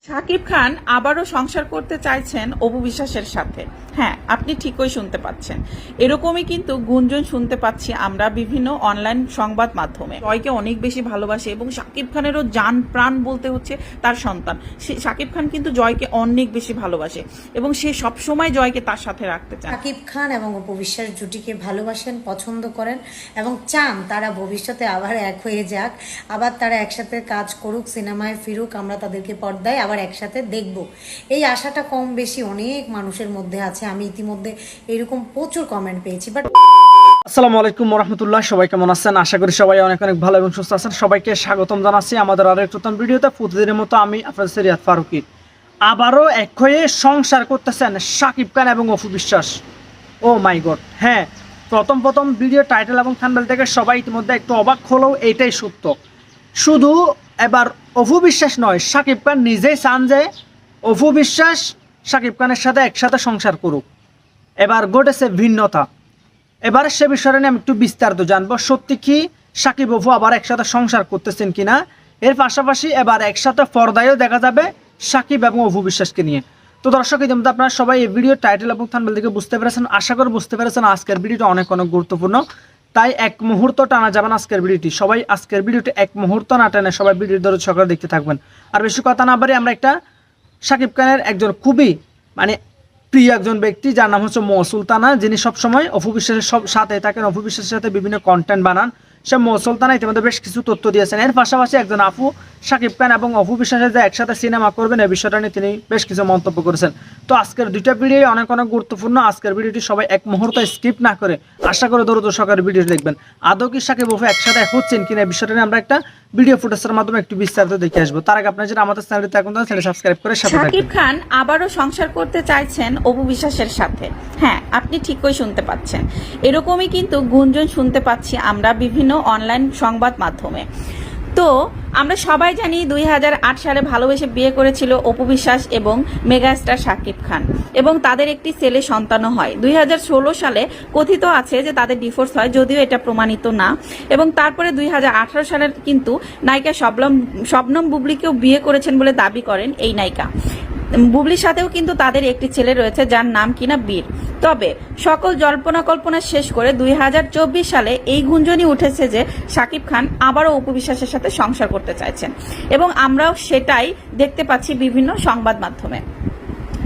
শাকিব খান আবারও সংসার করতে চাইছেন অপু বিশ্বাসের সাথে। হ্যাঁ, আপনি ঠিকই শুনতে পাচ্ছেন। এরকমই কিন্তু গুঞ্জন শুনতে পাচ্ছি আমরা বিভিন্ন অনলাইন সংবাদ মাধ্যমে। জয়কে অনেক বেশি ভালোবাসে এবং শাকিব খানেরও জান প্রাণ বলতে হচ্ছে তার সন্তান। শাকিব খান কিন্তু জয়কে অনেক বেশি ভালোবাসে এবং সে সবসময় জয়কে তার সাথে রাখতে চায়। শাকিব খান এবং অপু বিশ্বাস জুটিকে ভালোবাসেন, পছন্দ করেন এবং চান তারা ভবিষ্যতে আবার এক হয়ে যাক, আবার তারা একসাথে কাজ করুক, সিনেমায় ফিরুক, আমরা তাদেরকে পর্দায় আবার একসাথে দেখব। এই আশাটা কম বেশি অনেক মানুষের মধ্যে আছে। আমি ইতিমধ্যে এরকম প্রচুর কমেন্ট পেয়েছি। বাট আসসালামু আলাইকুম রাহমাতুল্লাহ, সবাই কেমন আছেন? আশা করি সবাই অনেক অনেক ভালো এবং সুস্থ আছেন। সবাইকে স্বাগতম জানাচ্ছি আমাদের আরো একটা নতুন ভিডিওতে। প্রতিদিনের মতো আমি আপনাদের রিয়াদ ফারুকী। আবারও এক হয়ে সংসার করতেছেন শাকিব খান এবং অপু বিশ্বাস। ও মাই গড! হ্যাঁ, প্রথম ভিডিও টাইটেল এবং থাম্বনেল থেকে সবাই ইতিমধ্যে একটু অবাক হলেও এইটাই সত্য। শুধু এবার অপু বিশ্বাস নয়, শাকিব খান নিজেই চান যে অপু বিশ্বাস শাকিব খানের সাথে একসাথে সংসার করুক। এবার ঘটেছে ভিন্নতা। এবার সে বিষয়ে নিয়ে আমি একটু বিস্তারিত জানবো। সত্যি কি শাকিব অপু আবার একসাথে সংসার করতেছেন কিনা, এর পাশাপাশি এবার একসাথে পর্দায়ও দেখা যাবে শাকিব এবং অপু বিশ্বাসকে নিয়ে। তো দর্শক, ইতিমধ্যে আপনারা সবাই এই ভিডিও টাইটেল এবং থাম্বনেল থেকে বুঝতে পেরেছেন। আশা করি বুঝতে পেরেছেন আজকের ভিডিওটা অনেক অনেক গুরুত্বপূর্ণ। তাই এক মুহূর্ত টানা যাবেন আজকের ভিডিওটি। সবাই আজকের ভিডিওটি এক মুহূর্ত না টানে সবাই ভিডিও ধরে সকালে দেখতে থাকবেন। আর বেশি কথা না বাড়ি আমরা একটা শাকিব খানের একজন খুবই প্রিয় একজন ব্যক্তি, যার নাম হচ্ছে সুলতানা, যিনি সবসময় অপু বিশ্বাসের সাথে থাকেন, অপু বিশ্বাসের সাথে বিভিন্ন কন্টেন্ট বানান। সে সুলতানা ইতিমধ্যে বেশ কিছু তথ্য দিয়েছেন। এর পাশাপাশি একজন আপু শাকিব খান এবং অপু বিশ্বাসের যে একসাথে সিনেমা করবেন এই বিষয়টা নিয়ে তিনি বেশ কিছু মন্তব্য করেছেন। তো আজকের দুইটা ভিডিও অনেক অনেক গুরুত্বপূর্ণ। আজকের ভিডিওটি সবাই এক মুহূর্তে স্কিপ না করে আশা করে দ্রুত সকালের ভিডিও দেখবেন। আদৌ কি শাকিব অপু একসাথে হচ্ছেন কিনা এই বিষয়টা নিয়ে আমরা একটা ভিডিও ফুটেজের মাধ্যমে একটু বিস্তারিত দেখে আসবো। তার আগে আপনারা যারা আমাদের চ্যানেলটি এখন চ্যানেল সাবস্ক্রাইব করে সাথে থাকবেন। শাকিব খান আবারও সংসার করতে চাইছেন অপু বিশ্বাসের সাথে। হ্যাঁ, আপনি ঠিকই শুনতে পাচ্ছেন। এরকমই কিন্তু গুঞ্জন শুনতে পাচ্ছি আমরা বিভিন্ন অনলাইন সংবাদ মাধ্যমে। তো আমরা সবাই জানি 2008 সালে ভালোবেসে বিয়ে করেছিল অপু বিশ্বাস এবং মেগাস্টার শাকিব খান এবং তাদের একটি ছেলে সন্তানও হয়। 2016 সালে কথিত আছে যে তাদের ডিভোর্স হয়, যদিও এটা প্রমাণিত না। এবং তারপরে 2018 সালের কিন্তু নায়িকা শবনম বুবলিকেও বিয়ে করেছেন বলে দাবি করেন এই নায়িকা। বুবলির সাথেও কিন্তু তাদের একটি ছেলে রয়েছে যার নাম কিনা বীর। তবে সকল জল্পনা কল্পনা শেষ করে 2024 সালে এই গুঞ্জনই উঠেছে যে শাকিব খান আবারও অপু বিশ্বাসের সাথে সংসার করতে চাইছেন এবং আমরাও সেটাই দেখতে পাচ্ছি বিভিন্ন সংবাদ মাধ্যমে।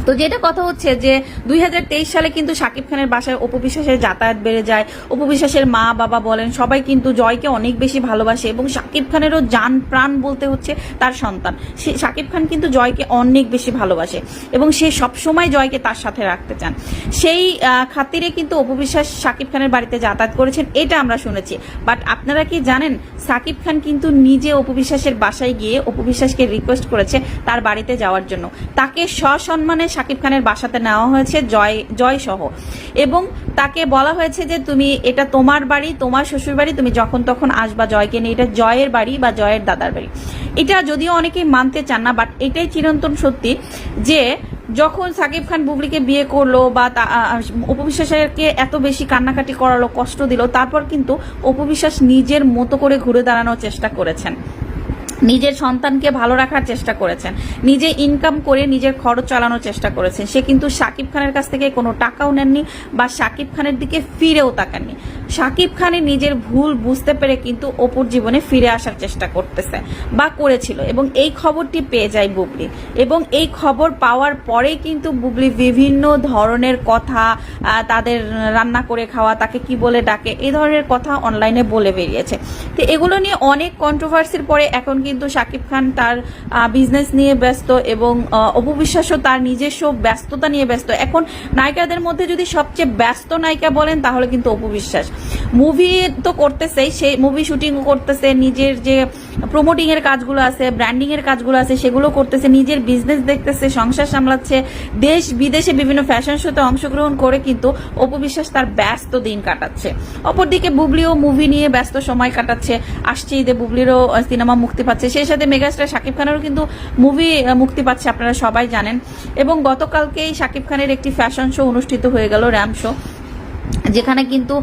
তো যেটা কথা হচ্ছে যে 2023 সালে কিন্তু শাকিব খানের বাসায় অপু বিশ্বাসের যাতায়াত বেড়ে যায়। অপু বিশ্বাসের মা বাবা বলেন সবাই কিন্তু জয়কে অনেক বেশি ভালোবাসে এবং শাকিব খানেরও জান প্রাণ বলতে হচ্ছে তার সন্তান। শাকিব খান কিন্তু জয়কে অনেক বেশি ভালোবাসে এবং সে সবসময় জয়কে তার সাথে রাখতে চান। সেই খাতিরে কিন্তু অপু বিশ্বাস শাকিব খানের বাড়িতে যাতায়াত করেছেন, এটা আমরা শুনেছি। বাট আপনারা কি জানেন, শাকিব খান কিন্তু নিজে অপু বিশ্বাসের বাসায় গিয়ে অপু বিশ্বাসকে রিকোয়েস্ট করেছে তার বাড়িতে যাওয়ার জন্য। তাকে সসম্মানে শাকিব খানের বাসাতে নেওয়া হয়েছে জয় সহ এবং তাকে বলা হয়েছে যে তুমি এটা তোমার বাড়ি, তোমার শ্বশুর বাড়ি, তুমি যখন তখন আসবা জয়কে নিয়ে, এটা জয়ের বাড়ি বা জয়ের দাদার বাড়ি। এটা যদিও অনেকেই মানতে চান না, বাট এটাই চিরন্তন সত্যি যে যখন শাকিব খান বুবলিকে বিয়ে করলো বা অপু বিশ্বাসকে এত বেশি কান্নাকাটি করালো, কষ্ট দিল, তারপর কিন্তু অপু বিশ্বাস নিজের মতো করে ঘুরে দাঁড়ানোর চেষ্টা করেছেন, নিজের সন্তানকে ভালো রাখার চেষ্টা করেছেন, নিজে ইনকাম করে নিজের খরচ চালানোর চেষ্টা করেছেন। সে কিন্তু শাকিব খানের কাছ থেকে কোনো টাকাও নেননি বা শাকিব খানের দিকে ফিরেও তাকাননি। শাকিব খানের নিজের ভুল বুঝতে পেরে কিন্তু অপুর জীবনে ফিরে আসার চেষ্টা করতেছে বা করেছিল এবং এই খবরটি পেয়ে যায় বুবলি এবং এই খবর পাওয়ার পরেই কিন্তু বুবলি বিভিন্ন ধরনের কথা, তাদের রান্না করে খাওয়া, তাকে কি বলে ডাকে, এই ধরনের কথা অনলাইনে বলে বেরিয়েছে। তো এগুলো নিয়ে অনেক কন্ট্রোভার্সির পরে এখন কিন্তু শাকিব খান তার বিজনেস নিয়ে ব্যস্ত এবং অপু বিশ্বাসও তার নিজস্ব ব্যস্ততা নিয়ে ব্যস্ত। এখন নায়িকাদের মধ্যে যদি সবচেয়ে ব্যস্ত নায়িকা বলেন তাহলে কিন্তু অপু বিশ্বাস। মুভি তো করতেছে, সেই মুভি শুটিং করতেছে, নিজের যে প্রমোটিং এর কাজগুলো আছে, ব্র্যান্ডিং এর কাজগুলো আছে সেগুলো করতেছে, নিজের বিজনেস দেখতেছে, সংসার সামলাচ্ছে, দেশ বিদেশে বিভিন্ন ফ্যাশন শোতে অংশগ্রহণ করে কিন্তু অপু বিশ্বাস তার ব্যস্ত দিন কাটাচ্ছে। অপরদিকে বুবলিও মুভি নিয়ে ব্যস্ত সময় কাটাচ্ছে। আসছে ঈদে বুবলিরও সিনেমা মুক্তি পাচ্ছে, সেই সাথে মেগাস্টার শাকিব খানেরও কিন্তু মুভি মুক্তি পাচ্ছে, আপনারা সবাই জানেন। এবং গতকালকেই শাকিব খানের একটি ফ্যাশন শো অনুষ্ঠিত হয়ে গেল, র্যাম শো, যেখানে কিন্তু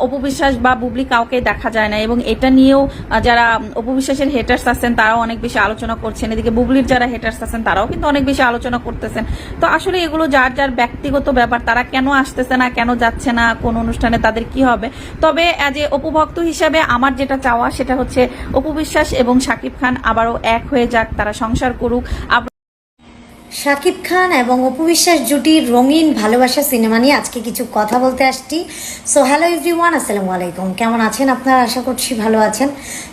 অপু বিশ্বাস বা বুবলি কাউকে দেখা যায় না, এবং এটা নিয়েও যারা অপু বিশ্বাসের হেটার্স আছেন তারাও অনেক বেশি আলোচনা করছেন, এদিকে বুবলির যারা হেটার্স আছেন তারাও কিন্তু অনেক বেশি আলোচনা করতেছেন। তো আসলে এগুলো যার যার ব্যক্তিগত ব্যাপার, তারা কেন আসতেছে না, কেন যাচ্ছে না, কোন অনুষ্ঠানে তাদের কি হবে। তবে অ্যাজ এ অপু ভক্ত হিসাবে আমার যেটা চাওয়া সেটা হচ্ছে অপু বিশ্বাস এবং শাকিব খান আবারও এক হয়ে যাক, তারা সংসার করুক। শাকিব খান এবং অপু বিশ্বাস জুটির রঙিন ভালোবাসা সিনেমা নিয়ে আজকে কিছু কথা বলতে আসছি। সো হ্যালো এভরিওয়ান, আসসালামু আলাইকুম। কেমন আছেন আপনারা? আশা করছি ভালো আছেন।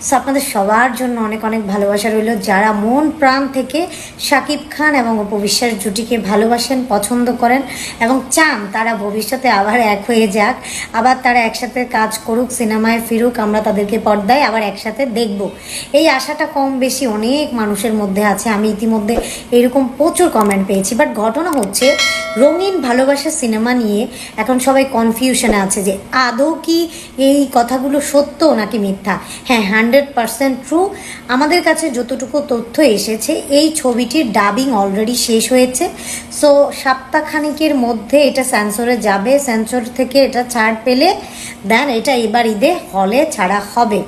সো আপনাদের সবার জন্য অনেক অনেক ভালোবাসা রইল, যারা মন প্রাণ থেকে শাকিব খান এবং অপু বিশ্বাস জুটিকে ভালোবাসেন, পছন্দ করেন এবং চান তারা ভবিষ্যতে আবার এক হয়ে যাক, আবার তারা একসাথে কাজ করুক, সিনেমায় ফিরুক, আমরা তাদেরকে পর্দায় আবার একসাথে দেখব। এই আশাটা কম বেশি অনেক মানুষের মধ্যে আছে। আমি ইতিমধ্যে এরকম প্রচুর কমেন্ট পেয়েছি। বাট ঘটনা হচ্ছে, রঙিন ভালোবাসা সিনেমা নিয়ে এখন সবাই কনফিউশনে আছে যে আদৌ কি এই কথাগুলো সত্য নাকি মিথ্যা। হ্যাঁ, 100% ট্রু। আমাদের কাছে যতটুকু তথ্য এসেছে, এই ছবিটির ডাবিং অলরেডি শেষ হয়েছে। সো সপ্তাহখানিকের মধ্যে এটা সেন্সরে যাবে, সেন্সর থেকে এটা ছাড় পেলে দেন এটা এবার ঈদে হলে ছাড়া হবে।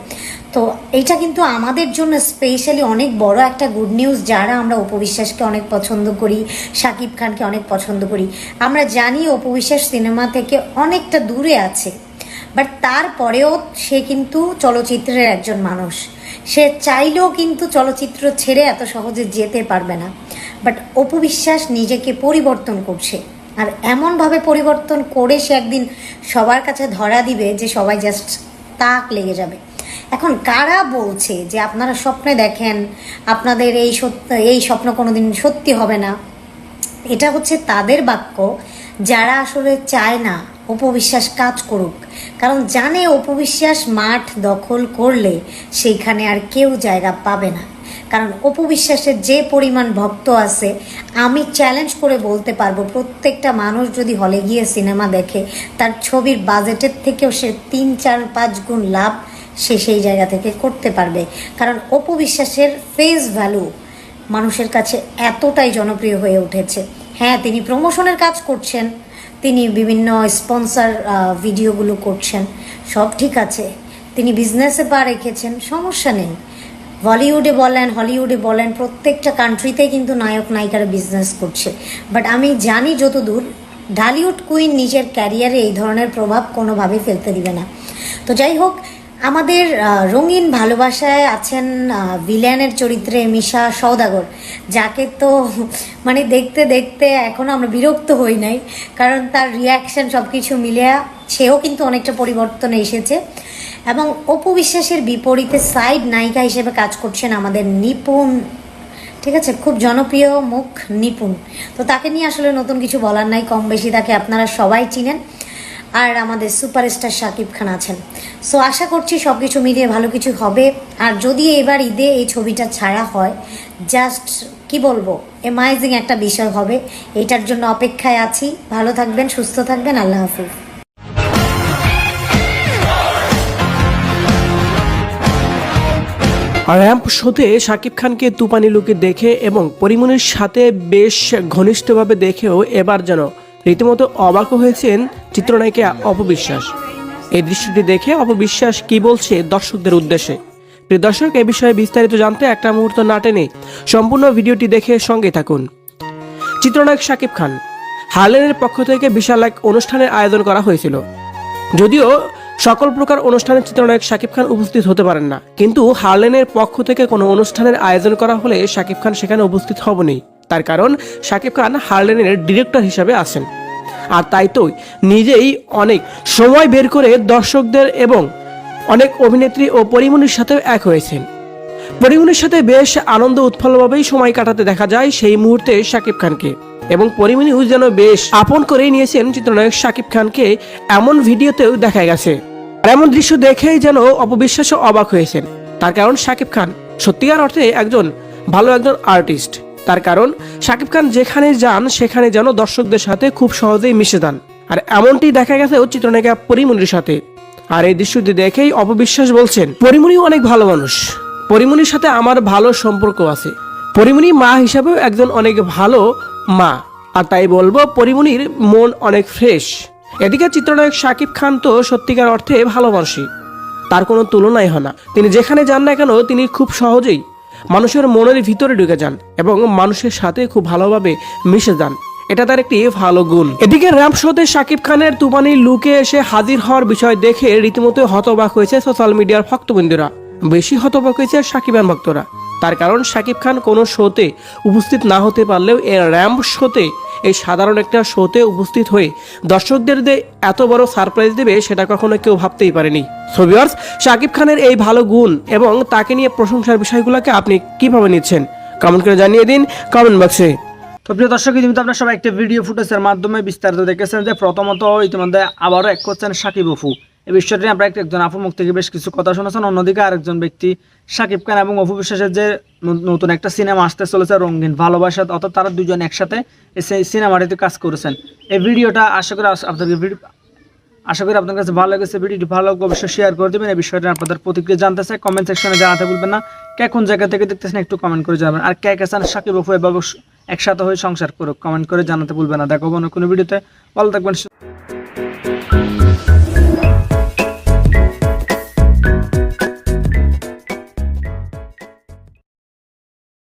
তো এইটা কিন্তু আমাদের জন্য স্পেশালি অনেক বড় একটা গুড নিউজ, যারা আমরা অপু বিশ্বাসকে অনেক পছন্দ করি, শাকিব খানকে অনেক পছন্দ করি। আমরা জানি অপু বিশ্বাস সিনেমা থেকে অনেকটা দূরে আছে, বাট তারপরেও সে কিন্তু চলচ্চিত্রের একজন মানুষ। সে চাইলেও কিন্তু চলচ্চিত্র ছেড়ে এত সহজে যেতে পারবে না। বাট অপু বিশ্বাস নিজেকে পরিবর্তন করছে, আর এমনভাবে পরিবর্তন করে সে একদিন সবার কাছে ধরা দিবে যে সবাই জাস্ট তাক লেগে যাবে। এখন কারা বলছে যে আপনারা স্বপ্নে দেখেন, আপনাদের এই স্বপ্ন কোনোদিন সত্যি হবে না, এটা হচ্ছে তাদের বাক্য যারা আসলে চায় না অপু বিশ্বাস কাজ করুক। কারণ জানে অপু বিশ্বাস মাঠ দখল করলে সেইখানে আর কেউ জায়গা পাবে না। কারণ অপু বিশ্বাসের যে পরিমাণ ভক্ত আছে, আমি চ্যালেঞ্জ করে বলতে পারবো প্রত্যেকটা মানুষ যদি হলে গিয়ে সিনেমা দেখে, তার ছবির বাজেটের থেকেও সে 3-4-5 গুণ লাভ সে সেই জায়গা থেকে করতে পারবে। কারণ অপু বিশ্বাসের ফেস ভ্যালু মানুষের কাছে এতটাই জনপ্রিয় হয়ে উঠেছে। হ্যাঁ, তিনি প্রমোশনের কাজ করছেন, তিনি বিভিন্ন স্পন্সর ভিডিওগুলো করছেন, সব ঠিক আছে। তিনি বিজনেসে পা রেখেছেন, সমস্যা নেই। বলিউডে বলেন, হলিউডে বলেন, প্রত্যেকটা কান্ট্রিতেই কিন্তু নায়ক নায়িকারা বিজনেস করছে। বাট আমি জানি যতদূর, ঢালিউড কুইন নিজের ক্যারিয়ারে এই ধরনের প্রভাব কোনোভাবেই ফেলতে দিবে না। তো যাই হোক, আমাদের রঙিন ভালোবাসায় আছেন ভিলেনের চরিত্রে মিশা সওদাগর, যাকে তো মানে দেখতে দেখতে এখনও আমরা বিরক্ত হই নাই। কারণ তার রিয়াকশন সব কিছু মিলিয়ে সেও কিন্তু অনেকটা পরিবর্তন এসেছে। এবং অপু বিশ্বাসের বিপরীতে সাইড নায়িকা হিসেবে কাজ করছেন আমাদের নিপুণ, ঠিক আছে, খুব জনপ্রিয় মুখ নিপুণ। তো তাকে নিয়ে আসলে নতুন কিছু বলার নাই, কম বেশি তাকে আপনারা সবাই চিনেন। আর আমাদের সুপারস্টার শাকিব খান আছেন। সো আশা করছি সব কিছু মিলিয়ে ভালো কিছু হবে। আর যদি এবার ঈদে এই ছবিটা ছাড়া হয়, জাস্ট কি বলবো, অ্যামেজিং একটা বিষয় হবে। এটার জন্য অপেক্ষায় আছি। ভালো থাকবেন, সুস্থ থাকবেন, আল্লাহ হাফিজ। র্যাম্প শোতে শাকিব খানকে তুপানি লুকে দেখে এবং পরিমণির সাথে বেশ ঘনিষ্ঠভাবে দেখেও এবার যেন রীতিমতো অবাক হয়েছেন চিত্রনায়িকা অপু বিশ্বাস। এই দৃশ্যটি দেখে অপু বিশ্বাস কি বলছে দর্শকদের উদ্দেশ্যে। প্রিয় দর্শক, এ বিষয়ে বিস্তারিত জানতে একটা মুহূর্ত না টেনে সম্পূর্ণ ভিডিওটি দেখে সঙ্গে থাকুন। চিত্রনায়ক শাকিব খান, হারলেনের পক্ষ থেকে বিশাল এক অনুষ্ঠানের আয়োজন করা হয়েছিল। যদিও সকল প্রকার অনুষ্ঠানে চিত্রনায়ক শাকিব খান উপস্থিত হতে পারেন না, কিন্তু হারলেনের পক্ষ থেকে কোনো অনুষ্ঠানের আয়োজন করা হলে শাকিব খান সেখানে উপস্থিত হবেনই। তার কারণ শাকিব খান হারলেনের ডিরেক্টর হিসাবে আছেন, আর তাই তো নিজেই অনেক সময় বের করে দর্শকদের এবং অনেক অভিনেত্রী ও পরিমণির সাথেও এক হয়েছেন। পরিমণির সাথে বেশ আনন্দ উৎফুল্লভাবেই সময় কাটাতে দেখা যায় সেই মুহূর্তে শাকিব খানকে, এবং পরিমণিও যেন বেশ আপন করেই নিয়েছেন চিত্রনায়ক শাকিব খানকে, এমন ভিডিওতেও দেখা গেছে। আর এমন দৃশ্য দেখেই যেন অপু বিশ্বাসও অবাক হয়েছেন। তার কারণ শাকিব খান সত্যিকার অর্থে একজন ভালো একজন আর্টিস্ট। তার কারণ শাকিব খান যেখানে যান সেখানে যেন দর্শকদের সাথে খুব সহজেই মিশে যান, আর এমনটি দেখা গেছে চিত্রনায়িকা পরিমণির সাথে। আর এই দৃশ্যটি দেখেই অপু বিশ্বাস বলছেন, পরিমণিও অনেক ভালো মানুষ, পরিমণির সাথে আমার ভালো সম্পর্ক আছে, পরিমণি মা হিসাবেও একজন অনেক ভালো মা, আর তাই বলবো পরিমণির মন অনেক ফ্রেশ। এদিকে চিত্রনায়ক শাকিব খান তো সত্যিকার অর্থে ভালো মানুষই, তার কোনো তুলনাই হয় না। তিনি যেখানে যান না কেন তিনি খুব সহজেই মানুষের মনের ভিতরে ঢুকে যান এবং মানুষের সাথে খুব ভালোভাবে মিশে যান, এটা তার একটি ভালো গুণ। এদিকে র্যাম্প শোতে শাকিব খানের তুফানি লুকে এসে হাজির হওয়ার বিষয় দেখে রীতিমতো হতবাক হয়েছে সোশ্যাল মিডিয়ার ভক্তবৃন্দরা। বেশি হতবাক হয়েছে শাকিবান ভক্তরা। তার কারণ শাকিব খান কোনো শোতে উপস্থিত না হতে পারলেও এই র্যাম্প শোতে, এই সাধারণ একটা শোতে উপস্থিত হয়ে দর্শকদের এত বড় সারপ্রাইজ দেবে সেটা কখনো কেউ ভাবতেই পারেনি। সো ভিউয়ার্স, শাকিব খানের এই ভালো গুণ এবং তাকে নিয়ে প্রশংসার বিষয়গুলোকে আপনি কিভাবে নিচ্ছেন কমেন্ট করে জানিয়ে দিন কমেন্ট বক্সে। তো প্রিয় দর্শক, ইতিমধ্যে আপনারা সবাই একটা ভিডিও ফুটেজের মাধ্যমে বিস্তারিত দেখেছেন যে প্রথমত ইতিমধ্যে আবারও এক করছেন সাকিব অপু। এই বিষয়টি আমরা একজন আপুর মুখ থেকে বেশ কিছু কথা শুনেছেন। অন্যদিকে আরেকজন ব্যক্তি শাকিব খান এবং অপু বিশ্বাসের যে নতুন একটা সিনেমা আসতে চলেছে রঙিন ভালোবাসা, অর্থাৎ তারা দুজন একসাথে এই সিনেমাটিতে কাজ করেছেন। এই ভিডিওটা আশা করি আপনার কাছে ভালো লেগেছে। ভিডিওটি ভালো লাগবে অবশ্যই শেয়ার করে দেবেন। এই বিষয়টা আপনাদের প্রতিক্রিয়া জানতে চাই, কমেন্ট সেকশনে জানাতে ভুলবেন না। কে কোন জায়গা থেকে দেখতেছেন একটু কমেন্ট করে জানাবেন। আর কে চান সাকিব অপু এভাবে একসাথে হয়ে সংসার করুক, কমেন্ট করে জানাতে ভুলবেন না। দেখো অন্য কোনো ভিডিওতে, ভালো থাকবেন।